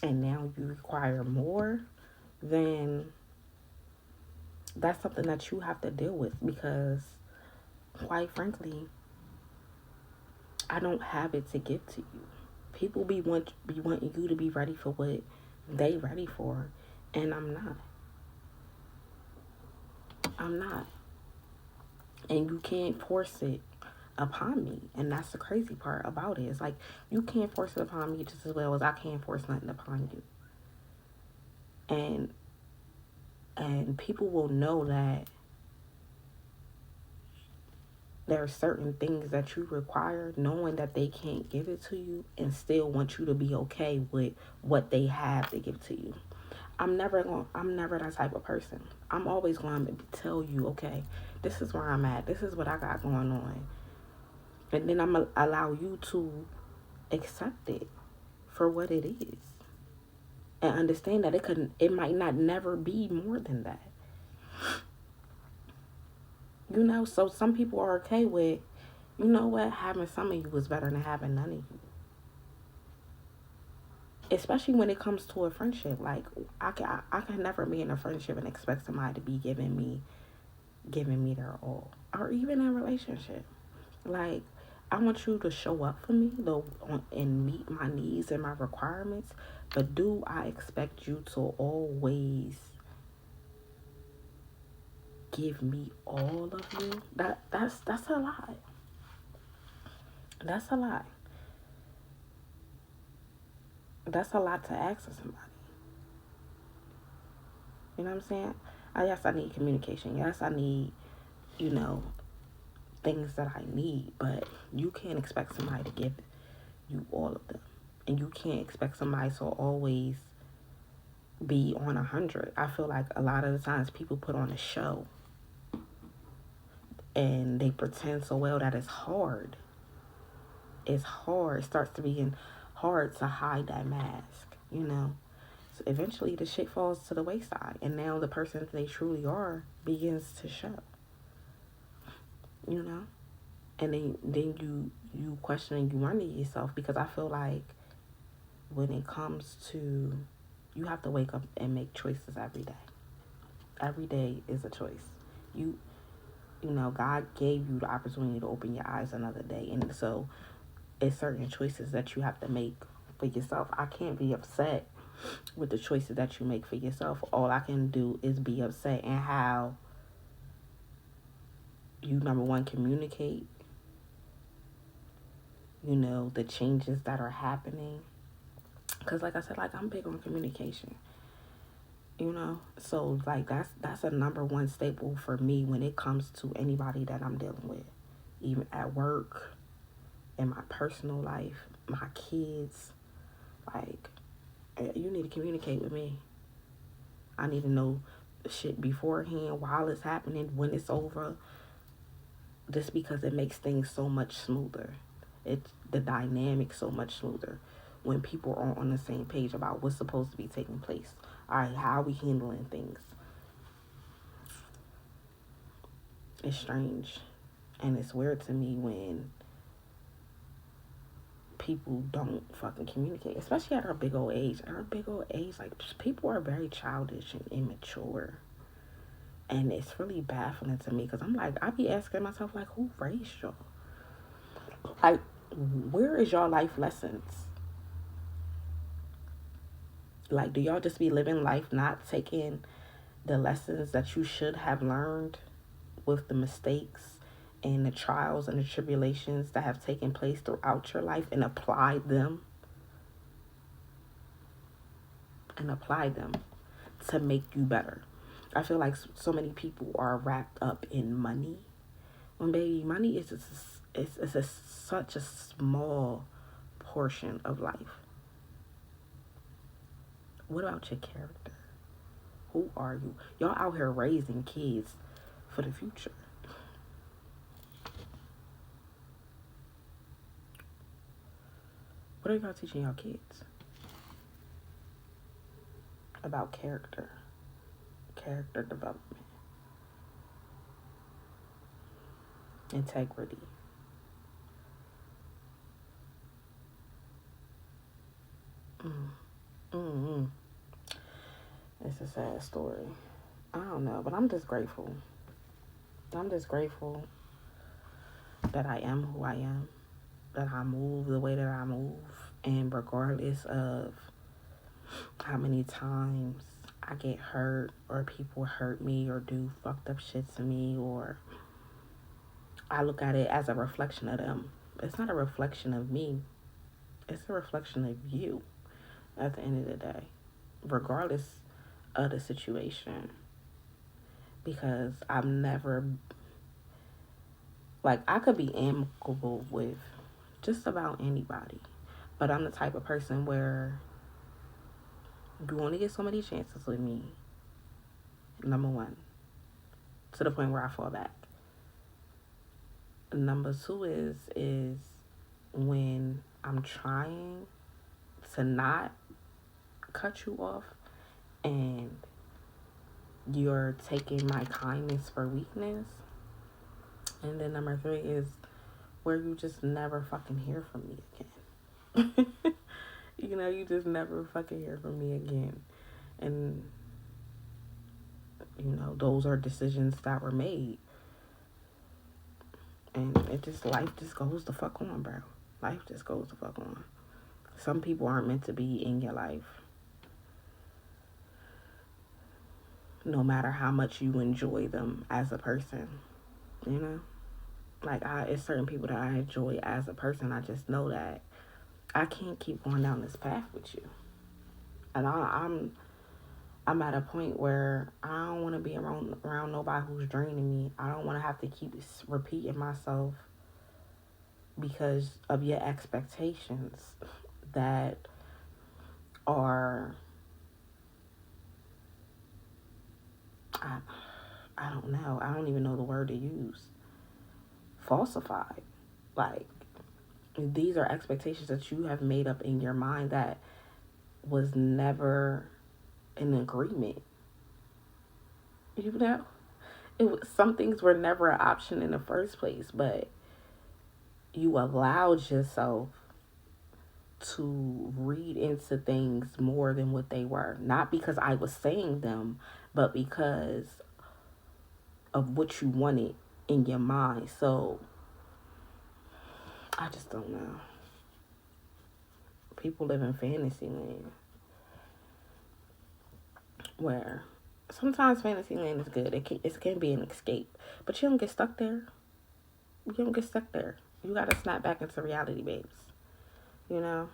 and now you require more, then that's something that you have to deal with, because quite frankly, I don't have it to give to you. People be wanting you to be ready for what they ready for, and I'm not. I'm not. And you can't force it upon me. And that's the crazy part about it. It's like you can't force it upon me just as well as I can't force nothing upon you. And people will know that there are certain things that you require, knowing that they can't give it to you, and still want you to be okay with what they have to give to you. I'm never that type of person. I'm always going to tell you, okay, this is where I'm at. This is what I got going on. And then I'm going to allow you to accept it for what it is. And understand that it might not never be more than that. So some people are okay with, you know what, having some of you is better than having none of you. Especially when it comes to a friendship. Like I can never be in a friendship and expect somebody to be giving me their all. Or even in a relationship. Like, I want you to show up for me though, and meet my needs and my requirements, but do I expect you to always give me all of you? That's a lie. That's a lie. That's a lot to ask of somebody. You know what I'm saying? Yes, I need communication. Yes, I need, you know, things that I need, but you can't expect somebody to give you all of them. And you can't expect somebody to always be on 100. I feel like a lot of the times people put on a show and they pretend so well that it's hard. It's hard. It starts to being hard to hide that mask, you know. So eventually the shit falls to the wayside, and now the person that they truly are begins to show, you know. And then you question and you wonder yourself, because I feel like when it comes to, you have to wake up and make choices every day. Every day is a choice. You you know, God gave you the opportunity to open your eyes another day. And so it's certain choices that you have to make for yourself. I can't be upset with the choices that you make for yourself. All I can do is be upset and how you, number one, communicate, you know, the changes that are happening. Because like I said, like, I'm big on communication, you know. So like that's a number one staple for me when it comes to anybody that I'm dealing with, even at work, in my personal life, my kids. Like, you need to communicate with me. I need to know shit beforehand, while it's happening, when it's over. Just because it makes things so much smoother. It's the dynamic so much smoother when people are on the same page about what's supposed to be taking place. All right, how are we handling things? It's strange, and it's weird to me when people don't fucking communicate, especially at our big old age. At our big old age, like, people are very childish and immature. And it's really baffling to me, because I'm like, I be asking myself, like, who raised y'all? Like, where is y'all life lessons? Like, do y'all just be living life not taking the lessons that you should have learned with the mistakes and the trials and the tribulations that have taken place throughout your life, and apply them to make you better? I feel like so many people are wrapped up in money. When, baby, money is such a small portion of life. What about your character? Who are you? Y'all out here raising kids for the future. What are y'all teaching y'all kids about character development, integrity? Mm, Mm-hmm. It's a sad story. I don't know, but I'm just grateful. I'm just grateful that I am who I am, that I move the way that I move, and regardless of how many times I get hurt or people hurt me or do fucked up shit to me, or I look at it as a reflection of them. It's not a reflection of me. It's a reflection of you at the end of the day, regardless of the situation. Because I'm never, like, I could be amicable with just about anybody. But I'm the type of person where you only get so many chances with me, number one, to the point where I fall back. Number two is when I'm trying to not cut you off and you're taking my kindness for weakness. And then number three is where you just never fucking hear from me again. You just never fucking hear from me again. And, those are decisions that were made. And life just goes the fuck on, bro. Life just goes the fuck on. Some people aren't meant to be in your life. No matter how much you enjoy them as a person, you know? Like, it's certain people that I enjoy as a person. I just know that I can't keep going down this path with you. And I'm at a point where I don't want to be around nobody who's draining me. I don't want to have to keep repeating myself because of your expectations that are, I don't know. I don't even know the word to use. Falsified. Like, these are expectations that you have made up in your mind that was never an agreement. Some things were never an option in the first place, but you allowed yourself to read into things more than what they were. Not because I was saying them, but because of what you wanted in your mind. So, I just don't know. People live in fantasy land where sometimes fantasy land is good. It can be an escape, but you don't get stuck there. You don't get stuck there. You gotta snap back into reality, babes. You know?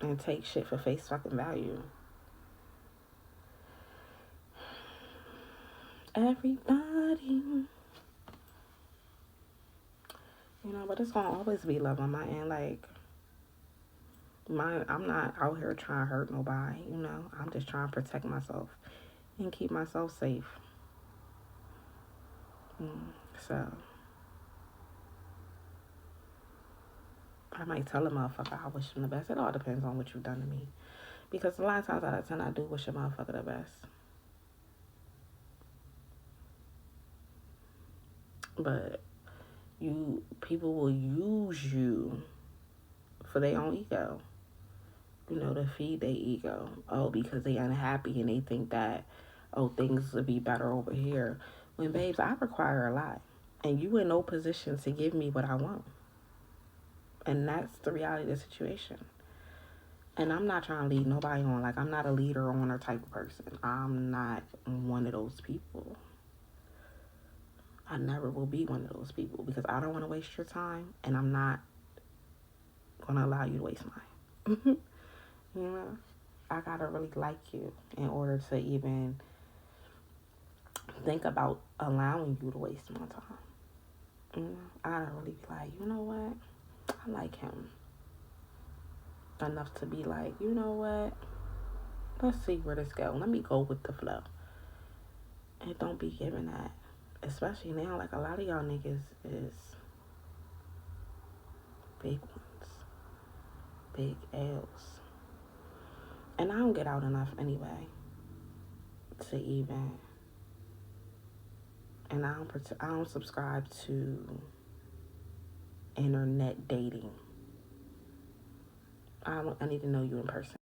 And take shit for face fucking value. Everybody. But it's gonna always be love on my end. Like, I'm not out here trying to hurt nobody, I'm just trying to protect myself and keep myself safe. So, I might tell a motherfucker I wish them the best. It all depends on what you've done to me. Because a lot of times out of 10, I do wish a motherfucker the best. But people will use you for their own ego. To feed their ego. Oh, because they unhappy and they think that, things would be better over here. When, babes, I require a lot. And you in no position to give me what I want. And that's the reality of the situation. And I'm not trying to lead nobody on. Like, I'm not a leader on or type of person. I'm not one of those people. I never will be one of those people because I don't want to waste your time and I'm not going to allow you to waste mine. I got to really like you in order to even think about allowing you to waste my time. I gotta really be like, you know what? I like him enough to be like, you know what? Let's see where this goes. Let me go with the flow. And don't be giving that. Especially now, like a lot of y'all niggas is big ones. Big L's. And I don't get out enough anyway to even. And I don't subscribe to internet dating. I need to know you in person.